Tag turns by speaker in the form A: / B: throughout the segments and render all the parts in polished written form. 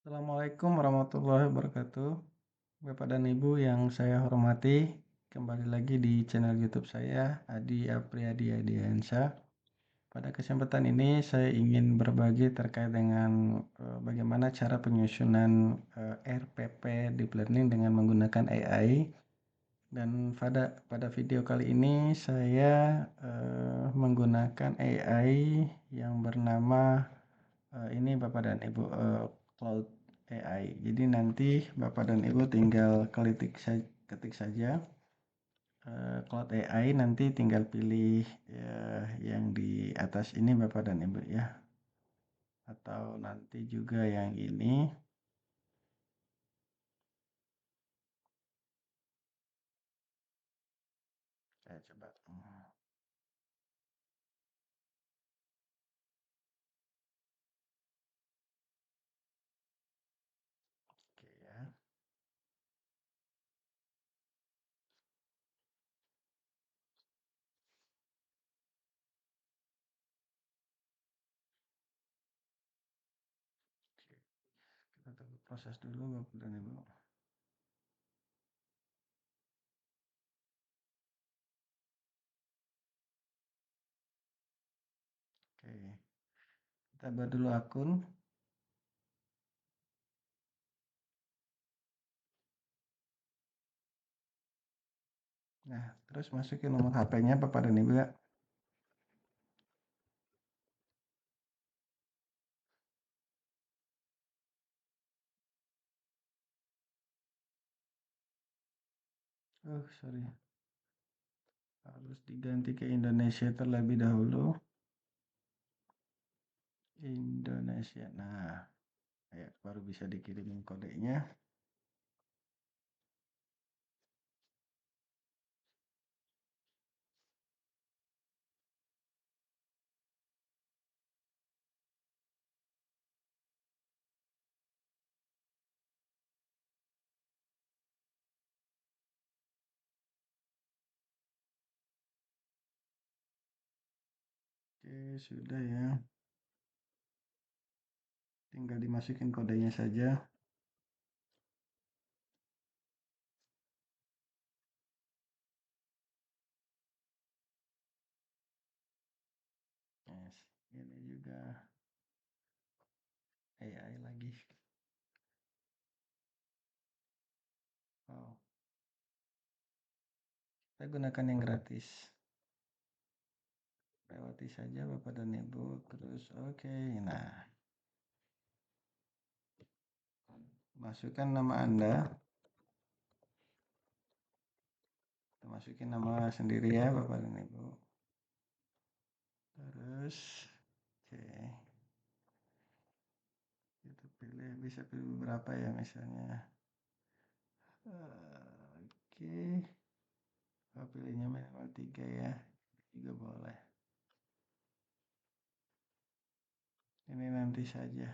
A: Assalamualaikum warahmatullahi wabarakatuh. Bapak dan Ibu yang saya hormati, kembali lagi di channel YouTube saya, Adi Apriyadi Adiansyah. Pada kesempatan ini saya ingin berbagi terkait dengan bagaimana cara penyusunan RPP Deep Learning dengan menggunakan AI. Dan pada video kali ini saya menggunakan AI yang bernama ini Bapak dan Ibu Cloud AI. Jadi nanti Bapak dan Ibu tinggal ketik saja Cloud AI, nanti tinggal pilih yang di atas ini Bapak dan Ibu ya. Atau nanti juga yang ini. Saya coba. Oke ya. Oke. Kita tunggu proses dulu Bapak dan Ibu. Oke. Kita buat dulu akun. Nah, terus masukin nomor HP-nya Bapak dan Ibu ya. Oh, sorry. Harus diganti ke Indonesia terlebih dahulu. Indonesia. Nah, ya baru bisa dikirimin kodenya. Oke, sudah ya. Tinggal dimasukin kodenya saja. Yes, ini juga AI lagi. Oh, saya gunakan yang gratis. Lewati saja Bapak dan Ibu. Terus oke. Nah, masukkan nama Anda. Kita masukin nama sendiri ya Bapak dan Ibu. Terus oke. Kita pilih, bisa pilih beberapa ya misalnya. Oke. Oh, pilihnya minimal 3 ya. Juga boleh. Ini nanti saja.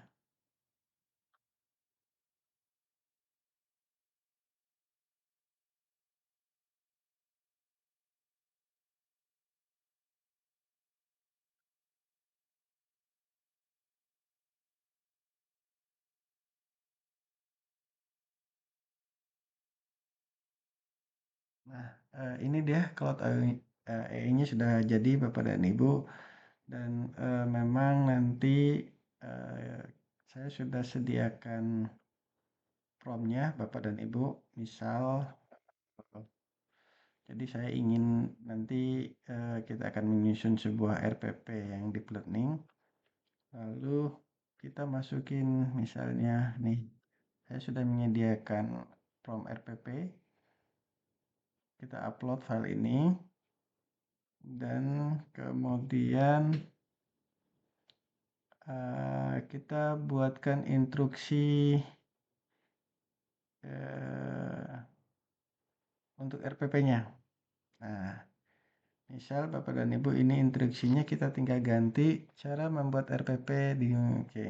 A: Nah, ini dia cloud AI-nya sudah jadi Bapak dan Ibu, dan memang nanti uh, saya sudah sediakan prompt-nya Bapak dan Ibu. Misal, jadi saya ingin nanti kita akan menyusun sebuah RPP yang deep learning, lalu kita masukin misalnya nih, saya sudah menyediakan prompt RPP, kita upload file ini, dan kemudian kita buatkan instruksi untuk RPP-nya. Nah, misal Bapak dan Ibu ini instruksinya, kita tinggal ganti cara membuat RPP di oke.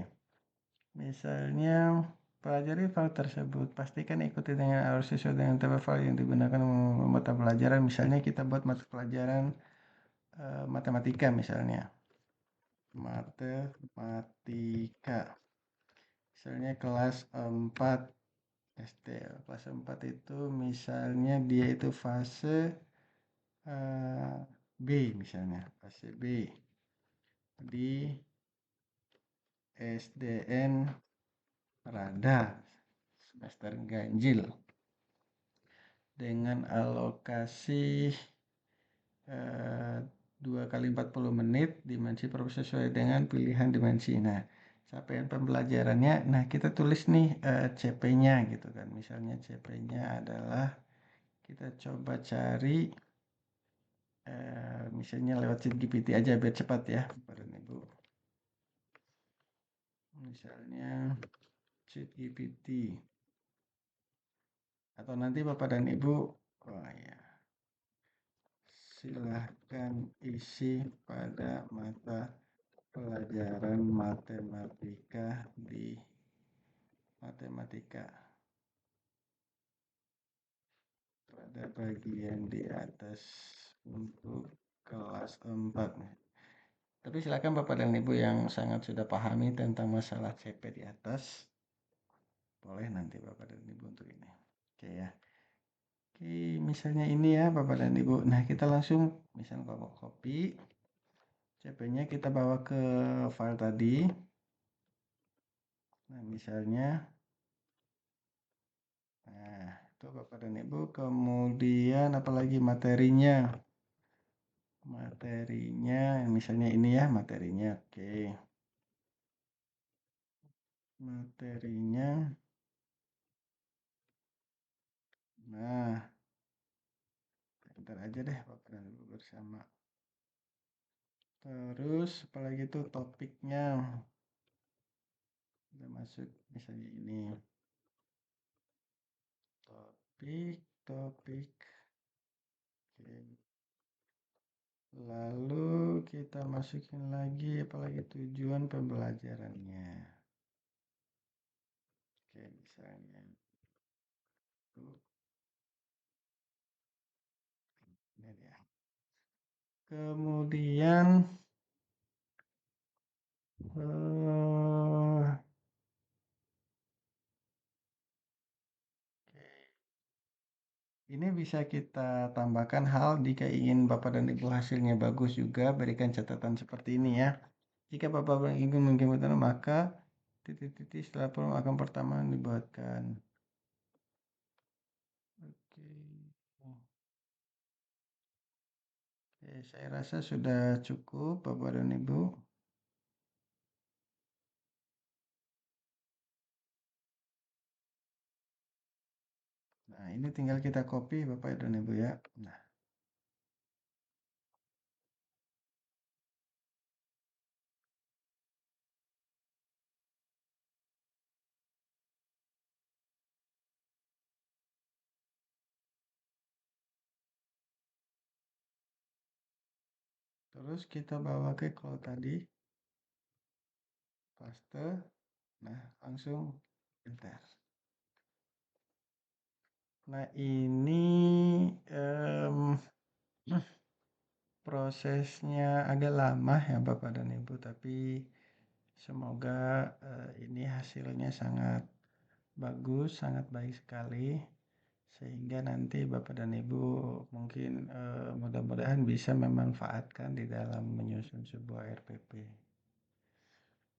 A: Misalnya pelajari file tersebut, pastikan ikuti dengan arus sesuai dengan tipe file yang digunakan mata pelajaran. Misalnya kita buat mata pelajaran matematika misalnya. Matematika. Misalnya kelas 4 SD. Kelas 4 itu misalnya dia itu fase B misalnya, fase B di SDN Rada semester ganjil dengan alokasi 2 kali 40 menit dimensi sesuai dengan pilihan dimensi. Nah, capaian pembelajarannya, nah kita tulis nih CP-nya gitu kan. Misalnya CP-nya adalah kita coba cari misalnya lewat ChatGPT aja biar cepat ya, Bapak dan Ibu. Misalnya ChatGPT atau nanti Bapak dan Ibu, oh ya, silahkan isi pada mata pelajaran matematika di matematika pada bagian di atas untuk kelas 4. Tapi silakan Bapak dan Ibu yang sangat sudah pahami tentang masalah CP di atas, boleh nanti Bapak dan Ibu untuk ini. Oke ya. Oke, misalnya ini ya Bapak dan Ibu. Nah, kita langsung misalnya bawa copy CP-nya kita bawa ke file tadi. Nah, misalnya nah, itu Bapak dan Ibu. Kemudian apalagi materinya. Materinya misalnya ini ya materinya. Oke. Materinya. Nah, bentar aja deh Bapak dan Ibu bersama. Terus apalagi itu topiknya. Kita masuk misalnya ini. Topik. Oke. Lalu kita masukin lagi apalagi tujuan pembelajarannya. Oke, misalnya ini dia. Kemudian ini bisa kita tambahkan hal jika ingin Bapak dan Ibu hasilnya bagus juga berikan catatan seperti ini ya. Jika Bapak ingin menggunakan maka titik-titik setelah akan pertama dibuatkan. Oke. Oke, saya rasa sudah cukup Bapak dan Ibu. Nah, ini tinggal kita copy Bapak dan Ibu ya. Nah, terus kita bawa ke call tadi. Paste. Nah, langsung enter. Nah, ini prosesnya agak lama ya Bapak dan Ibu, tapi semoga ini hasilnya sangat bagus, sangat baik sekali. Sehingga nanti Bapak dan Ibu mungkin mudah-mudahan bisa memanfaatkan di dalam menyusun sebuah RPP.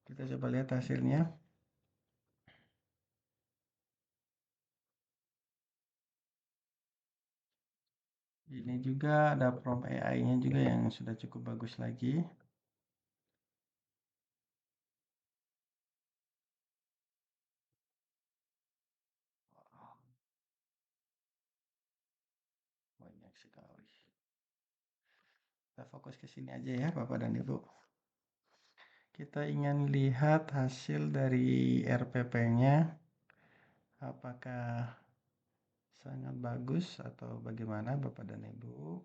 A: Kita coba lihat hasilnya. Ini juga ada prompt AI-nya juga yang sudah cukup bagus lagi. Banyak sekali. Kita fokus ke sini aja ya Bapak dan Ibu. Kita ingin lihat hasil dari RPP-nya. Apakah sangat bagus atau bagaimana Bapak dan Ibu?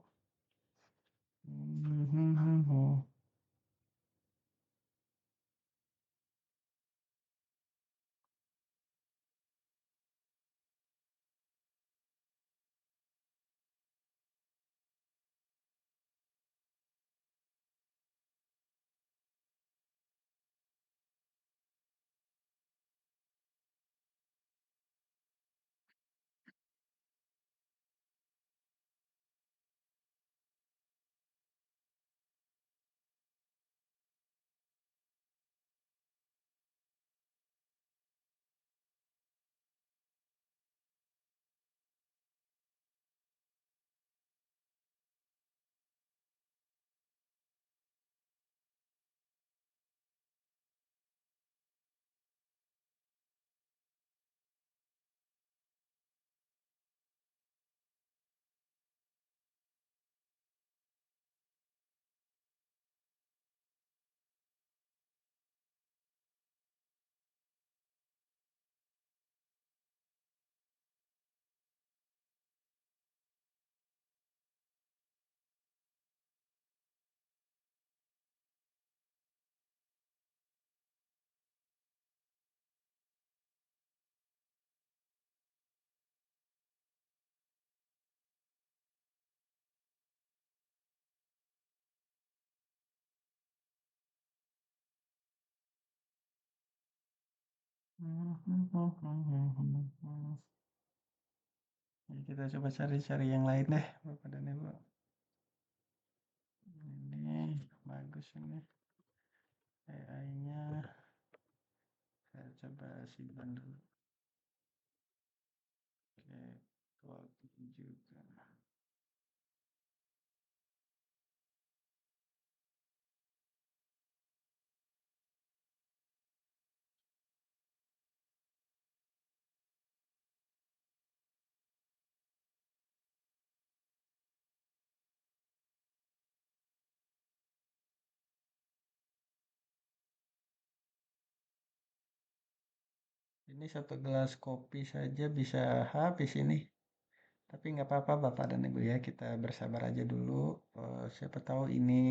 A: Ya, kita coba cari-cari yang lain deh, Bapak dan Ibu. Ini bagus ini AI-nya. Saya coba simpan dulu. Oke, quality juga. Ini satu gelas kopi saja bisa habis ini. Tapi nggak apa-apa Bapak dan Ibu ya, kita bersabar aja dulu. Siapa tahu ini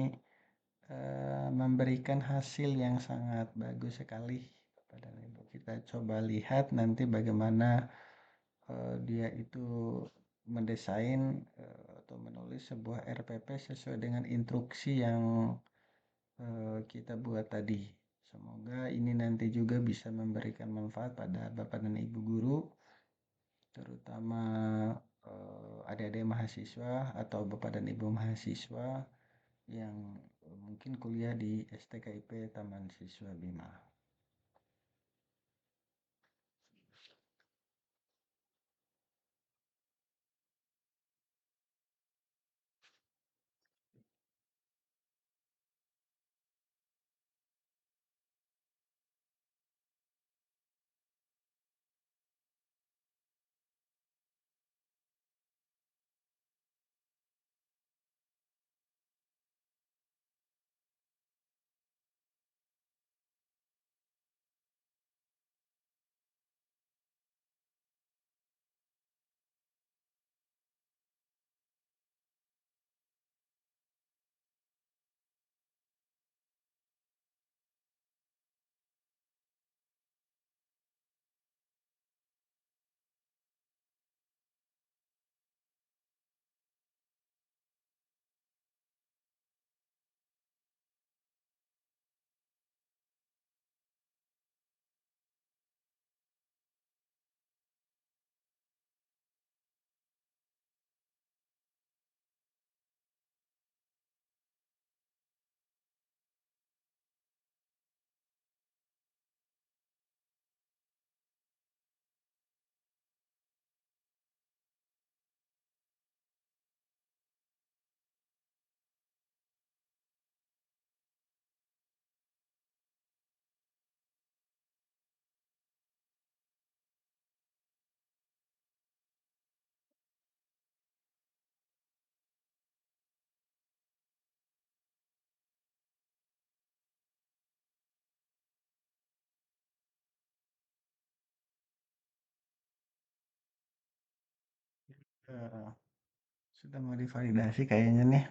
A: memberikan hasil yang sangat bagus sekali Bapak dan Ibu. Kita coba lihat nanti bagaimana dia itu mendesain atau menulis sebuah RPP sesuai dengan instruksi yang kita buat tadi. Semoga ini nanti juga bisa memberikan manfaat pada Bapak dan Ibu guru, terutama adik-adik mahasiswa atau Bapak dan Ibu mahasiswa yang mungkin kuliah di STKIP Taman Siswa Bima. Eh, Sudah mau divalidasi kayaknya nih.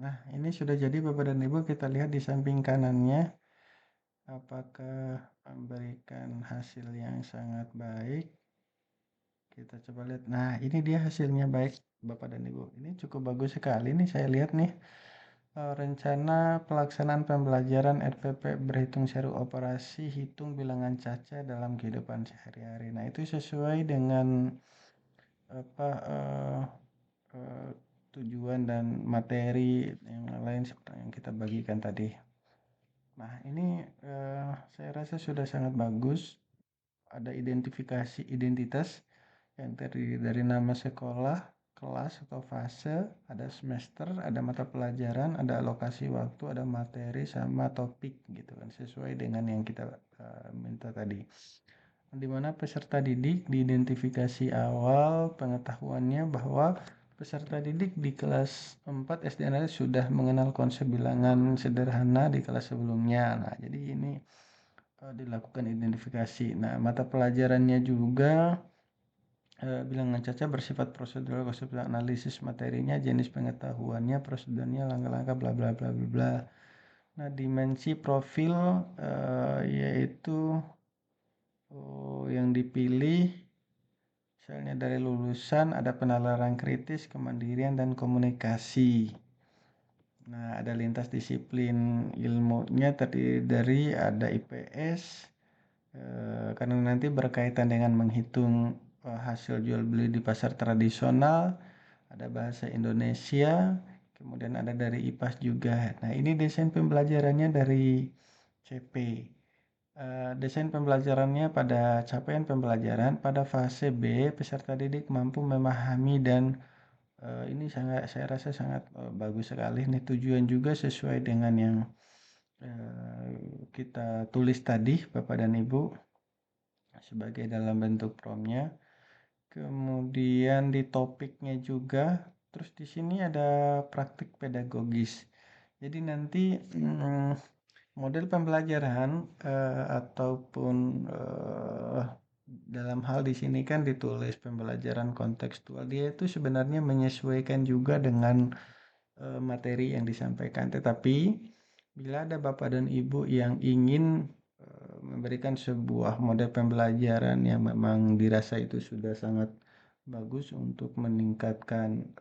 A: Nah, ini sudah jadi Bapak dan Ibu, kita lihat di samping kanannya apakah memberikan hasil yang sangat baik. Kita coba lihat. Nah, ini dia hasilnya baik Bapak dan Ibu. Ini cukup bagus sekali nih saya lihat nih. Rencana pelaksanaan pembelajaran RPP berhitung seru operasi hitung bilangan caca dalam kehidupan sehari-hari. Nah, itu sesuai dengan apa eh, tujuan dan materi yang lain seperti yang kita bagikan tadi. Nah, ini saya rasa sudah sangat bagus. Ada identifikasi identitas yang terdiri dari nama sekolah, kelas atau fase, ada semester, ada mata pelajaran, ada alokasi waktu, ada materi sama topik gitu kan sesuai dengan yang kita minta tadi. Di mana peserta didik diidentifikasi awal pengetahuannya bahwa peserta didik di kelas 4 SD Analis sudah mengenal konsep bilangan sederhana di kelas sebelumnya. Nah, jadi ini dilakukan identifikasi. Nah, mata pelajarannya juga bilangan caca bersifat prosedural, konsep analisis materinya, jenis pengetahuannya, prosedurnya, langkah-langkah, bla bla bla bla bla. Nah, dimensi profil yaitu yang dipilih Misalnya dari lulusan ada penalaran kritis, kemandirian, dan komunikasi. Nah, ada lintas disiplin ilmunya terdiri dari ada IPS, karena nanti berkaitan dengan menghitung hasil jual beli di pasar tradisional, ada bahasa Indonesia, kemudian ada dari IPAS juga. Nah, ini desain pembelajarannya dari CP. Desain pembelajarannya pada capaian pembelajaran pada fase B, peserta didik mampu memahami dan ini saya rasa sangat bagus sekali. Nih tujuan juga sesuai dengan yang kita tulis tadi, Bapak dan Ibu, sebagai dalam bentuk promnya. Kemudian di topiknya juga, terus di sini ada praktik pedagogis. Jadi nanti model pembelajaran ataupun dalam hal di sini kan ditulis pembelajaran kontekstual, dia itu sebenarnya menyesuaikan juga dengan materi yang disampaikan. Tetapi bila ada Bapak dan Ibu yang ingin memberikan sebuah model pembelajaran yang memang dirasa itu sudah sangat bagus untuk meningkatkan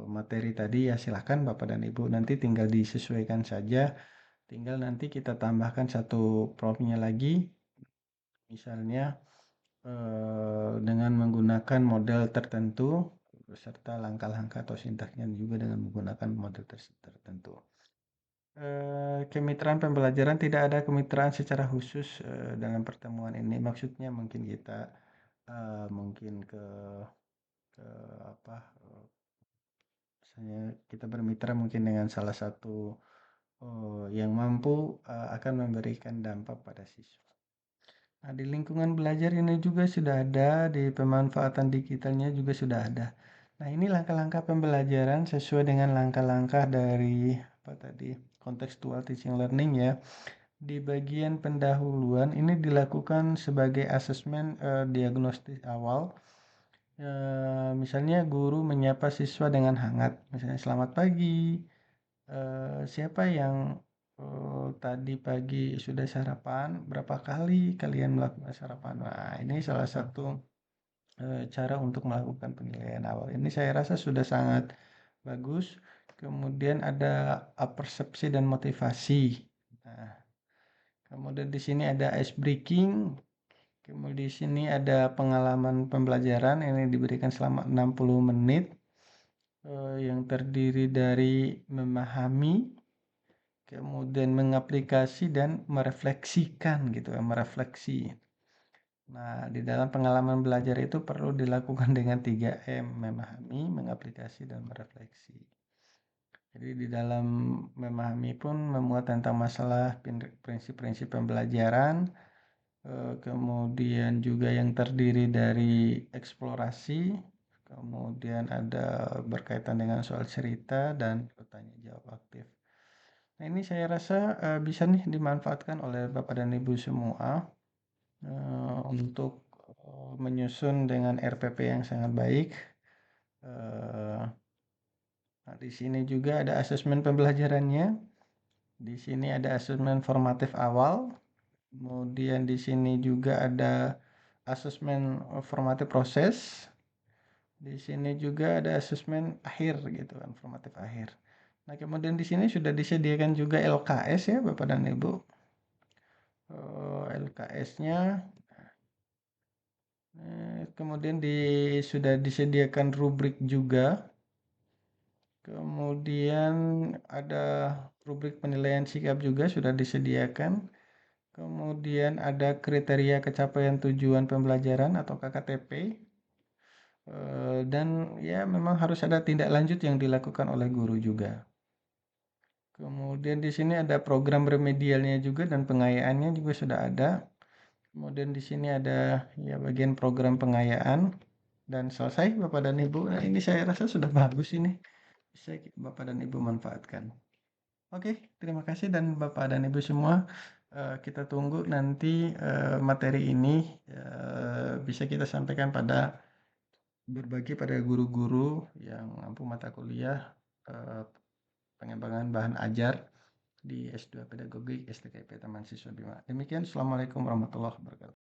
A: materi tadi, ya silahkan Bapak dan Ibu, nanti tinggal disesuaikan saja. Tinggal nanti kita tambahkan satu promptnya lagi, misalnya dengan menggunakan model tertentu beserta langkah-langkah atau sintaksnya juga dengan menggunakan model tertentu. Kemitraan pembelajaran, tidak ada kemitraan secara khusus dalam pertemuan ini. Maksudnya mungkin kita mungkin ke apa misalnya kita bermitra mungkin dengan salah satu yang mampu akan memberikan dampak pada siswa. Nah, di lingkungan belajar ini juga sudah ada, di pemanfaatan digitalnya juga sudah ada. Nah, ini langkah-langkah pembelajaran sesuai dengan langkah-langkah dari apa tadi, contextual teaching learning ya. Di bagian pendahuluan ini dilakukan sebagai asesmen diagnostis awal. Misalnya guru menyapa siswa dengan hangat, misalnya selamat pagi, siapa yang tadi pagi sudah sarapan, berapa kali kalian melakukan sarapan. Nah, ini salah satu cara untuk melakukan penilaian awal. Ini saya rasa sudah sangat bagus. Kemudian ada persepsi dan motivasi. Nah, kemudian di sini ada ice breaking. Kemudian di sini ada pengalaman pembelajaran ini diberikan selama 60 menit yang terdiri dari memahami, kemudian mengaplikasi dan merefleksikan gitu ya, merefleksi. Nah, di dalam pengalaman belajar itu perlu dilakukan dengan 3M, memahami, mengaplikasi, dan merefleksi. Jadi di dalam memahami pun memuat tentang masalah prinsip-prinsip pembelajaran, kemudian juga yang terdiri dari eksplorasi, kemudian ada berkaitan dengan soal cerita dan bertanya jawab aktif. Nah, ini saya rasa bisa nih dimanfaatkan oleh Bapak dan Ibu semua untuk menyusun dengan RPP yang sangat baik. Nah, di sini juga ada asesmen pembelajarannya. Di sini ada asesmen formatif awal. Kemudian di sini juga ada asesmen formatif proses. Di sini juga ada asesmen akhir gitu kan, formatif akhir. Nah, kemudian di sini sudah disediakan juga LKS ya, Bapak dan Ibu. LKS-nya kemudian sudah disediakan rubrik juga. Kemudian ada rubrik penilaian sikap juga sudah disediakan. Kemudian ada kriteria kecapaian tujuan pembelajaran atau KKTP. Dan ya memang harus ada tindak lanjut yang dilakukan oleh guru juga. Kemudian di sini ada program remedialnya juga dan pengayaannya juga sudah ada. Kemudian di sini ada ya bagian program pengayaan dan selesai Bapak dan Ibu. Nah, ini saya rasa sudah bagus ini. Bisa Bapak dan Ibu manfaatkan. Oke, terima kasih dan Bapak dan Ibu semua. Kita tunggu nanti materi ini bisa kita sampaikan berbagi pada guru-guru yang mampu mata kuliah pengembangan bahan ajar di S2 Pedagogik STKP Taman Siswa Bima. Demikian, Assalamualaikum warahmatullahi wabarakatuh.